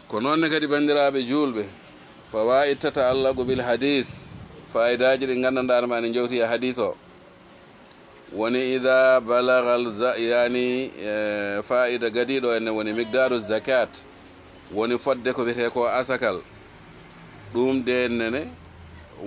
ko noonne kadi bandiraɓe julɓe fawaid tata'allaqu bil hadis faidaji ɗi gandanɗanoma ne jewti e hadis o woni ida balagal yani faida gadiɗo enne woni migdaru zakat woni fodde ko wiyete ko asakal ɗum de nene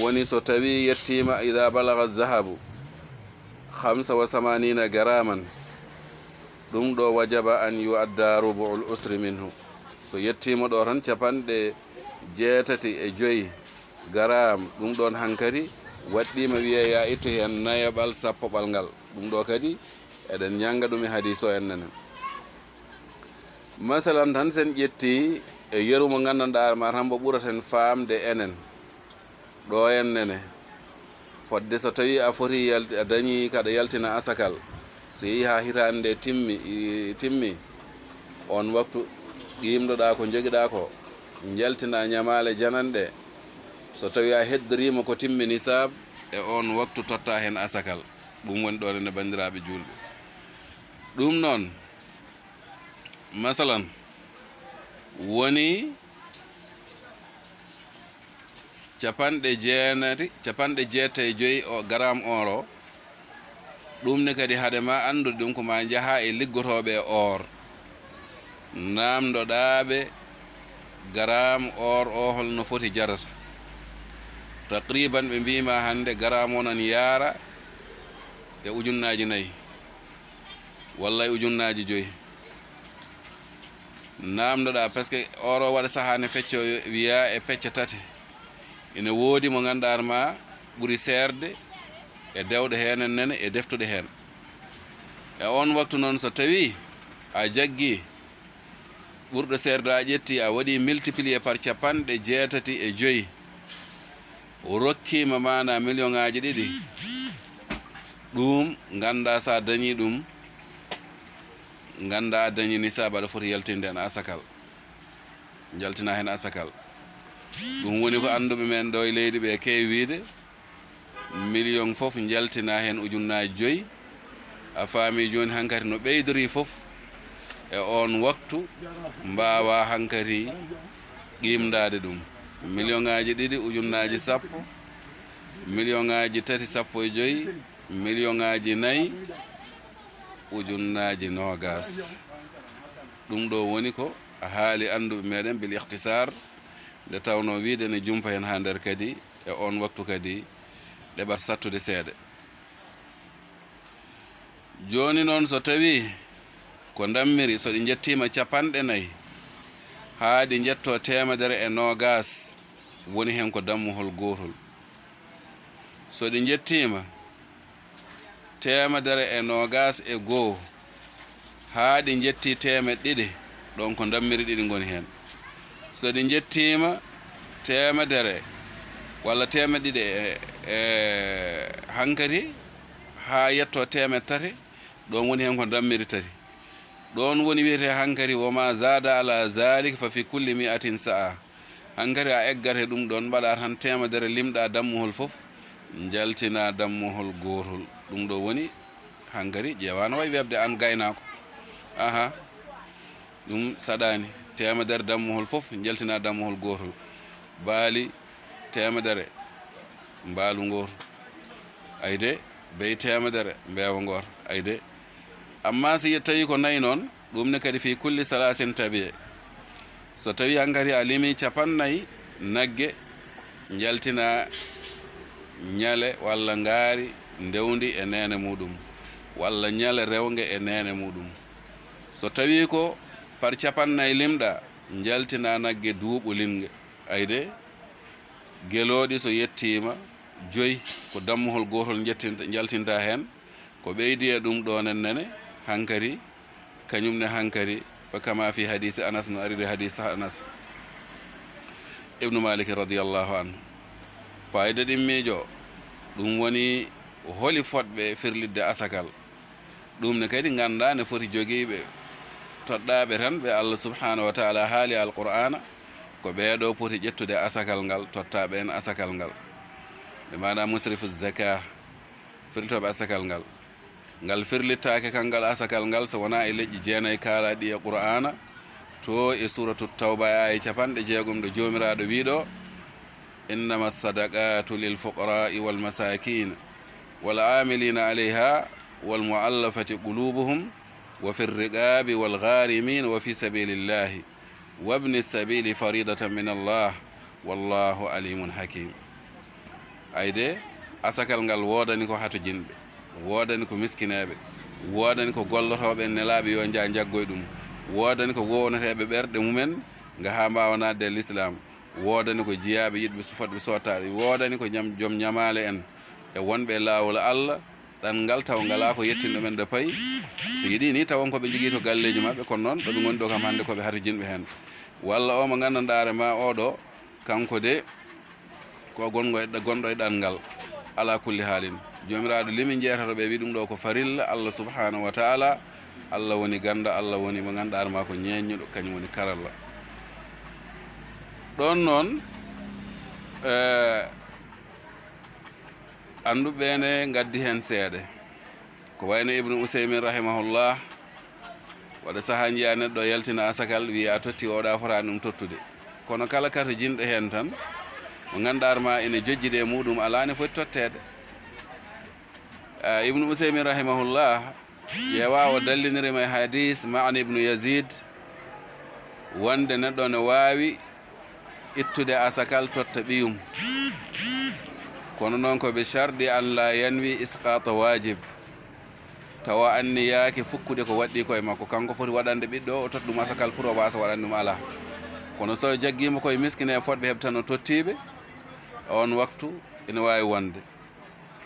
woni so tawi yettima ida balaga zahabu 85 garaman ɗum ɗo wajaba an yuadda rubu'ul usri minhu so yettima ɗo tan capanɗe 85 garam ɗum ɗon hankadi waɗɗima wiye ya ittu hen nayaɓal sappoɓal ngal ɗum ɗo kadi eɗen ñanga ɗum e hadis o en nene masalan tan sen ƴetti e yeru mo gandanɗa ma tan mbo ɓuraten famde enen ɗo en nene fodde so tawi a foti a dañi kaɗa yaltina asakal so yeehi ha hitande timmi on waktu qimɗoɗa ko joguiɗa ko jaltina ñamale jananɗe so tawi a heddorima ko timmi nisab e on waktu totta hen asakal ɗum woni ɗo nene bandiraɓe julɓe ɗum noon masalan woni capanɗe 75 o garam oro ɗum ne kadi haadema andude ɗum ko ma jaaha e liggotoɓe or namdoɗaɓe garam or o holno foti jarata taqriban ɓe mbima hande garam o nan yaara e ujunnaji 4 walla e ujunnaji 5 namdoɗa par ce que oro waɗa sahane fecco wiya e pecce 3 ene woodi mo ganduɗa ma ɓuuri serde e dewɗe hen nene e deftude hen e on waktu noon so tawi a jaggi ɓurɗo serde a ƴetti a waɗi multiplié par capanɗe 85 o rokkima mana million ngaji 2 ɗum ganda sa dañi ɗum ganda a dañi nisab aɗa foti yaltinde hen asakal jaltina hen asakal ɗum woni ko anduɓe men ɗo e leydi ɓe kewi wiide million foof jaltina hen ujunnaji 5 a faami joni hankkadi no ɓeydori foof e on waktu mbawa hankkadi qimdade ɗum million ngaji 2 ujunnaji 10 million ngaji 3 15 million ngaji 4 ujunnaji 20 ɗum ɗo woni ko a haali anduɓe meɗen bil ihtisar nde tawno wiide ne jumpa hen ha nder kadi e on waktu kadi ɗeɓat sattude seeɗa joni noon so tawi ko dammiri so ɗi jettima capanɗe 4 ha ɗi jetto 120 woni hen ko dammuhol gotol so ɗi jettima 121 ha ɗi jetti 200 ɗon ko dammiri ɗiɗi goni hen so ɗi jettima 100 walla 200 hankadi ha yetto 300 ɗon woni hen ko dammiri 3 ɗon woni wiyete hankadi woma zada ala zalik fa fi kulli mi'atin sa'a hankadi a eggate ɗum ɗon mbaɗa tan 100 limɗa dammuhol foof jaltina dammuhol gotol ɗum ɗo woni hankadi ƴewano way webde an gaynako aha ɗum saɗani 100 dammuhol foof jaltina dammuhol gotol baali 100 mbaalu goto ayde bey 100 mbewa goto ayde amma so tawi ko 4 noon ɗum ne kadi fi kulli salasin tabi'e so tawi hankadi a limi 40 nagge jaltina ñale walla ngaari ndewndi e nene muɗum walla ñale rewge e nene muɗum so tawi ko par 40 limɗa jaltina nagge duuɓu limge ayde geloɗi so yettima 5 ko dammuhol gotol jaltinta hen ko ɓeydi e ɗum ɗo nene hankadi kañumne hankadi fa kama fi hadisi anas no aride hadis anas ibnu malik radiyallahu anhu fayida ɗimmijo ɗum woni holi fotɓe firlidde asakal ɗum ne kadi ganda ne foti joguiɓe toɗɗaɓe tan ɓe Allah subhanahu wa ta'ala haali alqur'ana ko ɓeɗo poti ƴettude asakal ngal tottaɓe en asakal ngal ɓe maɗa musrifu zaka firlitoɓe asakal ngal ngal firlittake kangal asakal ngal so wona e leƴƴi jeenayyi kaalaɗi e qur'ana to e suratu tawba aya capanɗe jeegom ɗo jomiraɗo wiɗo innama sadaqatu lil fuqara'i wal masakin wal amilina alayha wal muallafati qulubuhum wa fi rriqabi wal gharimin wa fi sabilillahi wabni sabili faridatan min Allah wallahu alimun hakim. ayde asakal ngal wodani ko hato jinɓe, wodani ko miskineɓe, wodani ko gollotoɓe nelaɓe yo jaggoy ɗum, wodani ko wownoteɓe ɓerɗe mumen nga ha mbawa nadde l'islam, wodani ko jiyaɓe yiɗɓe fotɓe sottaɗe, wodani ko joom ñamale en e wonɓe lawol Allah ɗanngal taw ngala ko yettinɗo men ɗo payi. so yiɗi ni tawon koɓe jogui to galleji mabɓe kono noon ɗoɓe goni ɗo kam hande koɓe hato jinɓe hen. walla o mo gandanɗare ma oɗo kanko de ko gonɗo e ɗanngal ala kulli haalin. jomiraɗo limi jeetato ɓe wi ɗum ɗo ko farilla Allah subhanahu wa taala. Allah woni ganda, Allah woni mo ganduɗa ma ko ñeññuɗo, kañum woni karalla. ɗon noon anduɓene gaddi hen seeɗe ko wayno ibnu usaymin rahimahullah waɗa saaha jiya neɗɗo yaltina asakal wiya a totti oɗa fotani ɗum tottude, kono kala kato jinɗo hen tan mo ganduɗa ma ene jojjide e muɗum alani foti tottede. ibnu usaymin rahimahullah ƴeewa o dallinirima e hadis ma'an ibnu yazid wonde neɗɗo ne wawi ittude asakal totta ɓiyum, kono noon ko ɓe sharɗi an la yanwi isqata wajib, tawa anni yaake fukkude ko waɗɗi koye makko, kanko foti waɗande ɓiɗɗo o totta ɗum asakal pour o wasa waɗande ɗum ala. kono so jagguima koye miskine fodɓe heɓtano tottiɓe on waktu ene wawi wonde.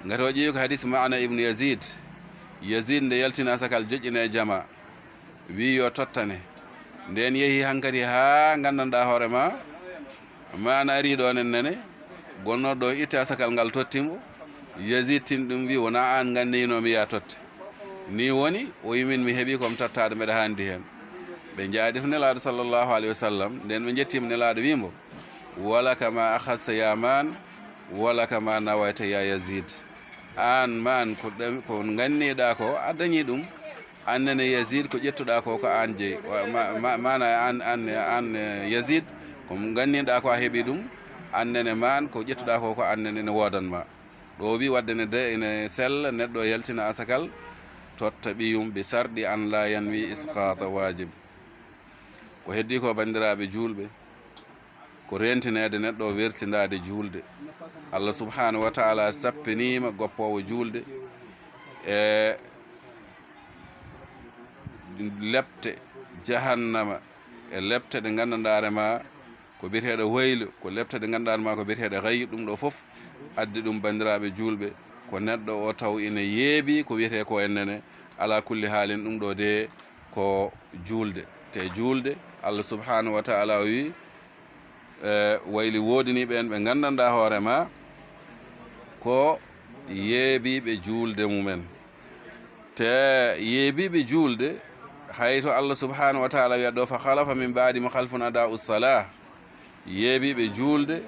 ngati o ƴeewi ko hadis ma'ana ibnu yazid, yazid nde yaltina asakal joƴƴine jama wi yo tottane, nden yeehi hankkadi ha gandanɗa hoorema mana ari ɗo nen nene gonnoɗo ɗo itta asakal ngal tottimo, yazid tin ɗum wi wona an ganninomi ya totte, ni woni o yimin mi heeɓi komi tottade mbeɗa handi hen. ɓe jaadi to nelaɗo sallllahu alayhi wa sallam, nden ɓe jettima nelaɗo wimo wala kama akhadta ya man wala kama nawayta ya yazid, an man ko ganniɗa ko a dañi ɗum, annene yazid ko ƴettuɗa ko an jeeyi, mana an yazid ko ganniɗa ko a heeɓi ɗum, annene man ko ƴettuɗa ko annene ne wodanma. ɗo wi waddene de ene sella neɗɗo yaltina asakal totta ɓiyum ɓe sarɗi an la yanwi isqata wajib. ko heddi ko bandiraɓe julɓe, ko rentinede neɗɗo wertindade julde. Allah subhanahu wa taala sappinima goppowo julde e lepte jahannama e lepte ɗe gandanɗarema ko biyeteɗo waylu, ko lepte ɗe gandanɗarema ko biyeteɗo hayi. ɗum ɗo foof addi ɗum bandiraɓe julɓe ko neɗɗo o taw ina yeebi ko wiyete ko ennene ala kulli haalin. ɗum ɗo de ko julde, te julde Allah subhanahu wa taala o wi wayli wodiniɓe en ɓe gandanɗa hoorema ko yeebiɓe julde mumen. te yeebiɓe julde hayto Allah subhanahu wa taala wiya ɗo fa halafa min baadi mo halfun ada'u salah, yeebiɓe julde.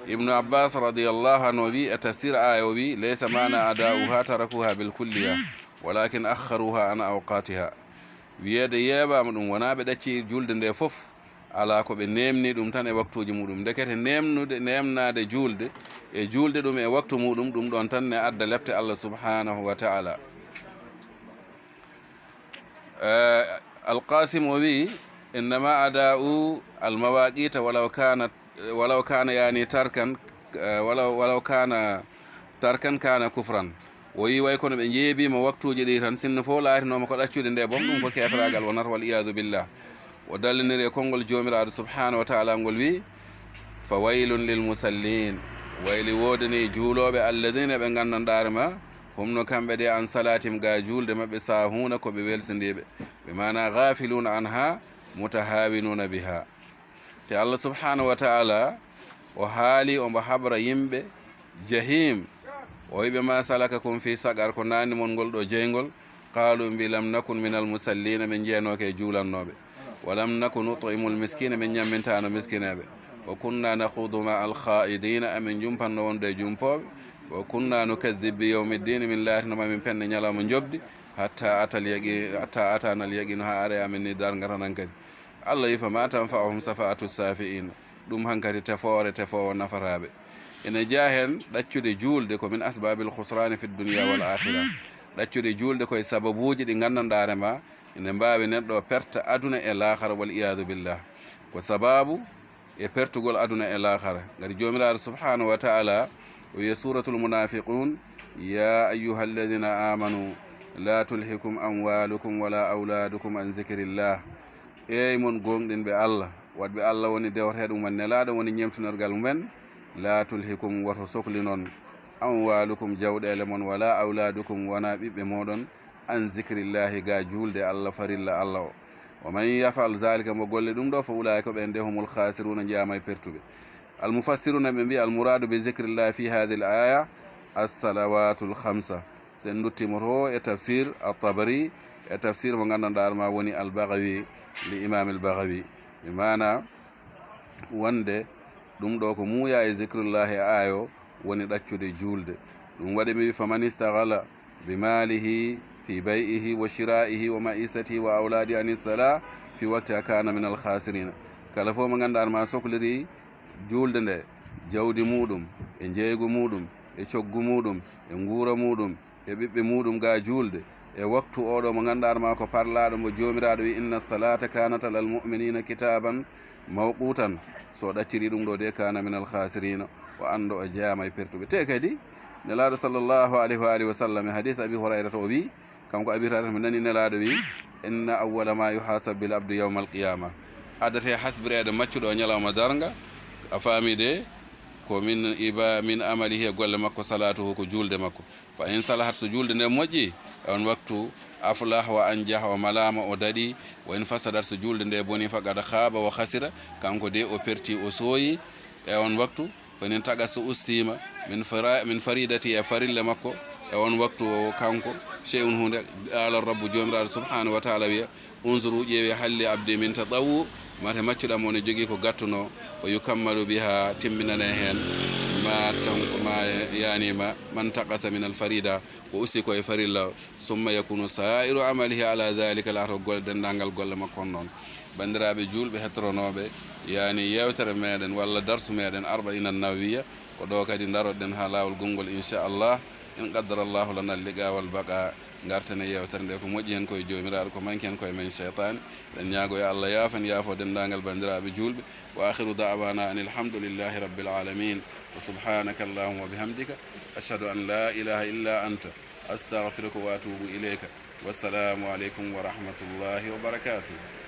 ibnu abbas radiallahu anhu wi e tafsir aya o wi laysa mana ada'uha tarakuha bil kulliya walakin akharuha an awqatiha, wiyede yeeɓama ɗum wona ɓe ɗacci julde nde foof, ala ko ɓe nemni ɗum tan e waktuji muɗum. ndekete nemnade julde e julde ɗum e waktu muɗum, ɗum ɗon tan ne adda lepte Allah subhanahu wa taala. alqasim o wi innama ada'u almawaqita walaw kana yani tarkan walaw kana tarkan kana kufran. o yi way kono ɓe jeebima waktuji ɗi tan sinno fo laatinoma ko ɗaccude nde bom, ɗum ko kefragal wonata wal iyadu billah. o dalliniri e konngol jomiraɗo subhanahu wa taala ngol wi fa waylun lil musallin, wayli wodani juuloɓe alladina ɓe gandanɗarema humno kamɓe de an salatim ga julde mabɓe sahuna ko ɓe welsindiɓe, ɓe mana gafiluna anha mutahawinuna biha. te Allah subhanahu wa taala o haali omo habra yimɓe jahim, o wiɓe ma salakakum fi sagar, ko nani mon ngol ɗo jeygol, qalu mbi lam nakun minal musallina, ɓe jeenoke e juulannoɓe, walam nakun nut'imul miskina, min ñammintano miskineɓe, wa kunna nakhudu ma al khaidina, amin jumpanno wonde e jumpoɓe, wa kunna nukadhib bi yawmiddin, min laatinoma min penne ñalawma jobdi hatta atana al yaqin, ha are amin ni dar ngatanan kadi. allah yi fa ma tanfa'uhum safa'atu safi'in ɗum hankadi tefowo nafaraɓe ene jaa hen ɗaccude juulde ko min asbabil khusrani fi dunya wal akhirah ɗaccude juulde koye sababuji ɗi gandanɗare ma ene mbawi neɗɗo perta aduna e lahara wal iyadu billah ko sababu e pertugol aduna e lahara ngati jomiraɗo subhanahu wa ta'ala o wiye suratul munafiqun ya ayyuha alladhina amanu la tulhikum amwalukum wala auladukum an zikrillah ey mon gonɗin ɓe allah wadɓe allah woni dewteɗum man nelaɗo woni ñemtunorgal mumen la tulhikum woto sohli noon amwalukum jawɗele mon wala auladukum wona ɓiɓɓe moɗon an zikrillahi ga julde allah farilla allah o wa man yafal zalika mo golle ɗum ɗo fo ulaika ɓe nde humul khasiruna jeyama e pertuɓe almufassiruna ɓe mbi almouradu be zicrillahi fi hadi l aya assalawatul khamsa sen duttimoto e tafsir at-tabari e tafsir mo gandanɗa ma woni al-baghawi li imam al-baghawi ɓe mana wonde ɗum ɗo ko muuya e zicrillahi ayo woni ɗaccude julde ɗum waɗi mi wi faman istaghala bi malihi fi bay'ihi wa shira'ihi wa ma'isatihi wa auladi anis sala fi waqti kana min al khasirina kala fo mo ganduɗa ma sohliri julde nde jawdi muɗum e jeygu muɗum e coggu muɗum e nguura muɗum e ɓiɓɓe muɗum ga julde e waktu oɗo mo ganduɗa ma ko parlaɗo mo jomiraɗo wi inna salata kanat alal mu'minina kitaban mawqutan so ɗacciri ɗum ɗo de kana min al khasirina o ando o jeeyama e pertuɓe te kadi nelaɗo sallllahu alayhi wa sallam e hadis abi hurayrata o wi kanko abi hurayrata mi nani nelaɗo wi inna awwala ma yuhasab bil abdu yawma al qiyama adate hasbirede maccuɗo ñalawma darga a faami de ko min amalihi e golle makko salatuhu ko julde makko fa in salahat so julde nde moƴƴi e on waktu aflah wa anjah o malama o daɗi wa in fasadat so julde nde boni faqad khaba wa khasira kanko de o perti o sooyi e on waktu fonin taga so ustima min faridati e farille makko e on waktu o kanko shey'un hunde ala rabbu jomiraɗo subhanahu wa ta'ala wiya unzuru ƴeewi halli abdi min tadawu mate maccuɗam one jogui ko gattuno fo yukammalu biha timminane hen ma yanima man taqasa min al farida ko usti koye farilla summa yakunu sa'iru amalihi ala dhalika laato golle dendagal golle makko on noon bandiraɓe julɓe hettoronoɓe yani yewtere meɗen walla darsu meɗen arba'ina nawiya ko ɗo kadi daroɗen ha lawol gongol inchallah in qaddarallahu lana liqa wal baqa gartane yewtere nde ko moƴƴi hen koye jomiraɗo ko manki hen koye men cheytane ɗen ñaago yo allah yaafen yaafo dendagal bandiraɓe julɓe wa akhiru da'wana an alhamdulillahi rabbil alamin wa subhanaka allahumma wa bihamdika ashhadu an la ilaha illa anta astaghfiruka wa atubu ilayka wassalamu aleykum wa rahmatullahi wa barakatuh.